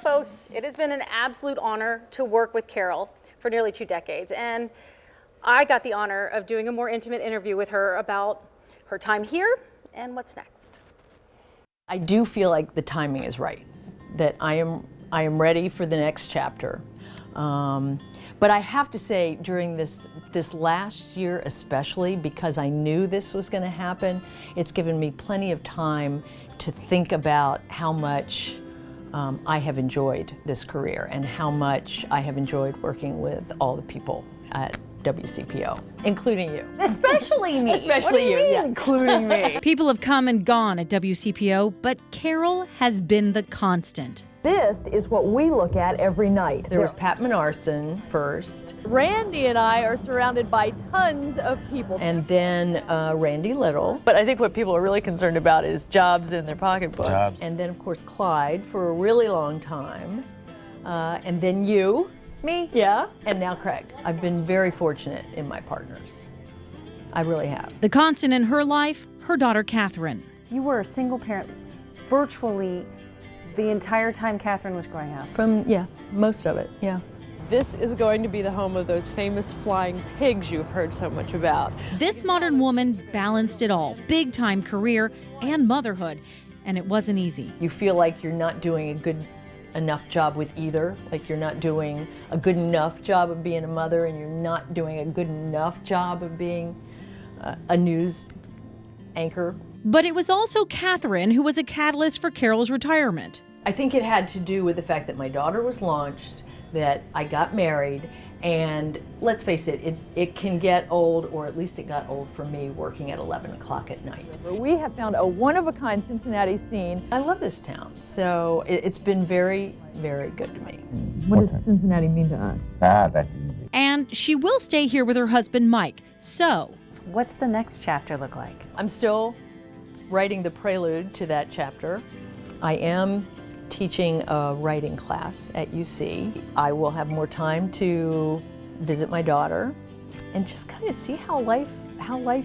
folks, it has been an absolute honor to work with Carol for nearly 2 decades, and I got the honor of doing a more intimate interview with her about her time here and what's next. I do feel like the timing is right, that I am ready for the next chapter. But I have to say, during this last year especially, because I knew this was going to happen, it's given me plenty of time to think about how much I have enjoyed this career and how much I have enjoyed working with all the people at WCPO, including you. Especially me. Especially you, yes. Including me. People have come and gone at WCPO, but Carol has been the constant. This is what we look at every night. There was Pat Menarson first. Randy and I are surrounded by tons of people. And then Randy Little. But I think what people are really concerned about is jobs in their pocketbooks. Jobs. And then, of course, Clyde for a really long time. And then you. Me. Yeah. And now Craig. I've been very fortunate in my partners. I really have. The constant in her life, her daughter Catherine. You were a single parent virtually the entire time Catherine was growing up. Yeah, most of it, yeah. This is going to be the home of those famous flying pigs you've heard so much about. This modern woman balanced it all, big-time career and motherhood, and it wasn't easy. You feel like you're not doing a good enough job with either, like you're not doing a good enough job of being a mother and you're not doing a good enough job of being a news anchor. But it was also Catherine who was a catalyst for Carol's retirement. I think it had to do with the fact that my daughter was launched, that I got married, and let's face it, it can get old, or at least it got old for me, working at 11 o'clock at night. We have found a one-of-a-kind Cincinnati scene. I love this town, so it's been very, very good to me. What does Cincinnati mean to us? That's easy. And she will stay here with her husband, Mike. So, What's the next chapter look like? I'm still writing the prelude to that chapter. I am teaching a writing class at UC. I will have more time to visit my daughter and just kind of see how life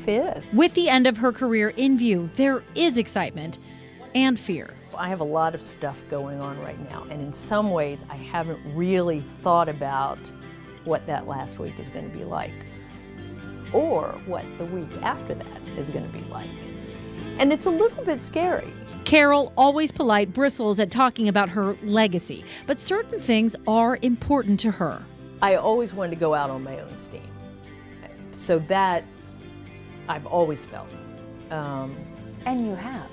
is. with the end of her career in view, there is excitement and fear. I have a lot of stuff going on right now, and in some ways I haven't really thought about what that last week is going to be like, or what the week after that is going to be like. And it's a little bit scary. Carol, always polite, bristles at talking about her legacy, but certain things are important to her. I always wanted to go out on my own steam. So that I've always felt. And you have.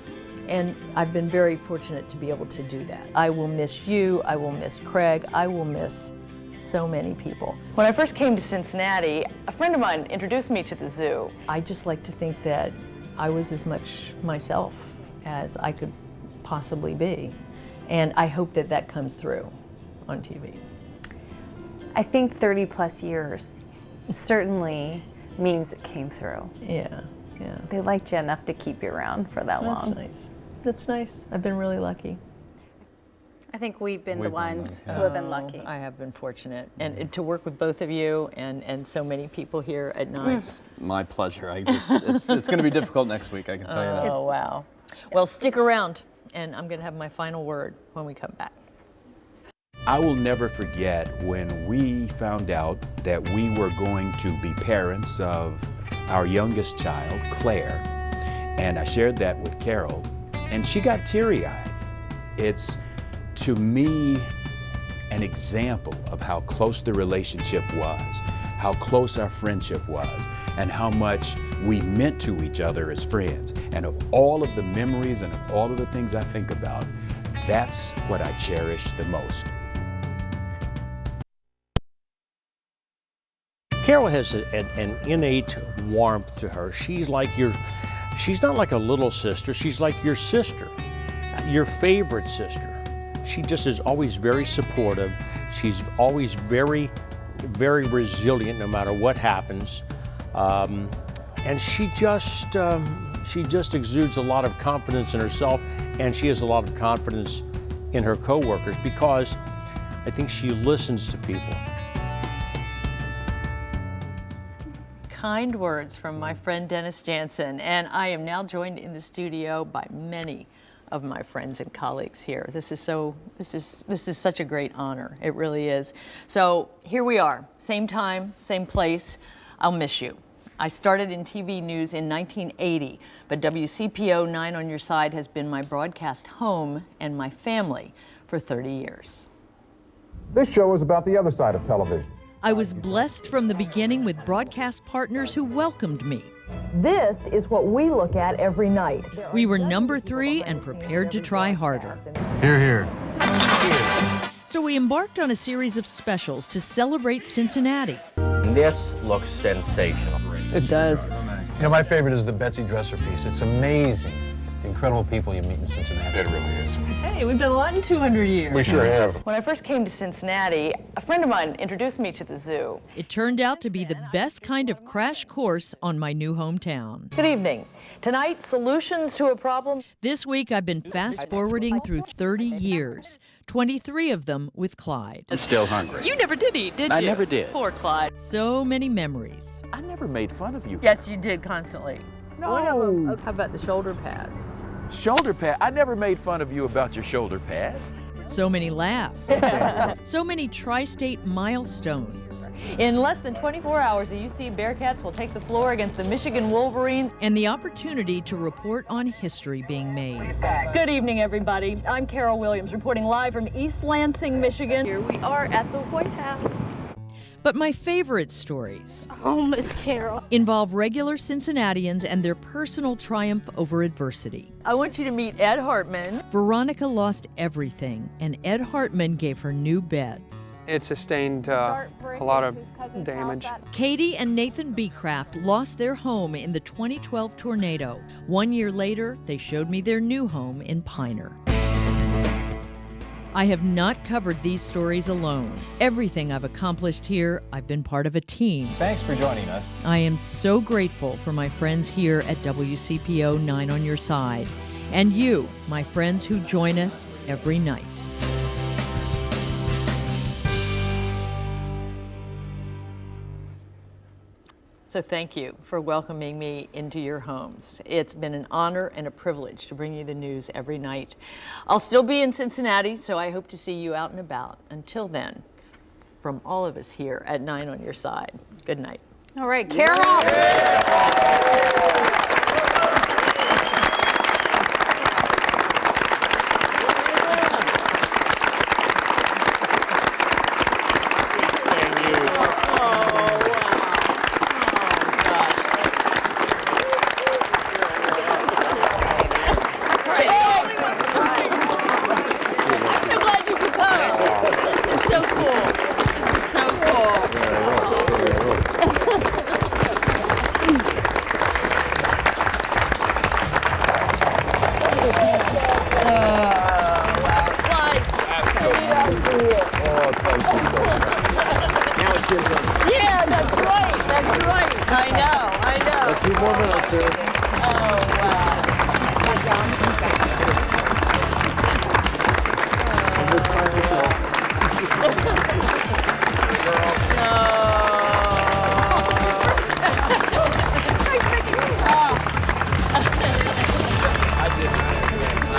And I've been very fortunate to be able to do that. I will miss you, I will miss Craig, I will miss so many people. When I first came to Cincinnati, a friend of mine introduced me to the zoo. I just like to think that I was as much myself as I could possibly be. And I hope that that comes through on TV. I think 30 plus years certainly means it came through. Yeah, yeah. They liked you enough to keep you around for that That's long. nice. That's nice. I've been really lucky. I think we've been the We've been ones lucky, who have been lucky. I have been fortunate. And to work with both of you and so many people here at NICE. My pleasure. It's going to be difficult next week, I can tell you that. Oh, wow. Well, stick around, and I'm going to have my final word when we come back. I will never forget when we found out that we were going to be parents of our youngest child, Claire, and I shared that with Carol, and she got teary-eyed. It's, to me, an example of how close the relationship was, how close our friendship was, and how much we meant to each other as friends. And of all of the memories and of all of the things I think about, that's what I cherish the most. Carol has an innate warmth to her. She's not like a little sister, she's like your sister, your favorite sister. She just is always very supportive. She's always very, very resilient no matter what happens. And she just exudes a lot of confidence in herself, and she has a lot of confidence in her coworkers because I think she listens to people. Kind words from my friend Dennis Jansen, and I am now joined in the studio by many of my friends and colleagues here. This is such a great honor. It really is. So here we are, same time, same place. I'll miss you. I started in TV news in 1980, but WCPO 9 on Your Side has been my broadcast home and my family for 30 years. This show is about the other side of television. I was blessed from the beginning with broadcast partners who welcomed me. This is what we look at every night. We were number 3 and prepared to try harder. Hear, hear. So we embarked on a series of specials to celebrate Cincinnati. This looks sensational. It does. You know, my favorite is the Betsy Dresser piece. It's amazing. The incredible people you meet in Cincinnati. It really is. Hey, we've done a lot in 200 years. We sure have. When I first came to Cincinnati, a friend of mine introduced me to the zoo. It turned out to be the best kind of crash course on my new hometown. Good evening. Tonight, solutions to a problem. This week I've been fast forwarding through 30 years, 23 of them with Clyde. I'm still hungry. You never did eat, did you? I never did. Poor Clyde. So many memories. I never made fun of you. Yes, you did constantly. No. How about the shoulder pads? Shoulder pad. I never made fun of you about your shoulder pads. So many laughs. So many tri-state milestones. In less than 24 hours, the UC Bearcats will take the floor against the Michigan Wolverines. And the opportunity to report on history being made. Good evening, everybody. I'm Carol Williams, reporting live from East Lansing, Michigan. Here we are at the White House. But my favorite stories Oh, Miss Carol. involve regular Cincinnatians and their personal triumph over adversity. I want you to meet Ed Hartman. Veronica lost everything, and Ed Hartman gave her new beds. It sustained a lot of damage. Katie and Nathan Beecraft lost their home in the 2012 tornado. 1 year later, they showed me their new home in Piner. I have not covered these stories alone. Everything I've accomplished here, I've been part of a team. Thanks for joining us. I am so grateful for my friends here at WCPO 9 on Your Side, and you, my friends who join us every night. So thank you for welcoming me into your homes. It's been an honor and a privilege to bring you the news every night. I'll still be in Cincinnati, so I hope to see you out and about. Until then, from all of us here at 9 on Your Side, good night. All right, Carol. Yeah, that's right. I know. A few more minutes, sir.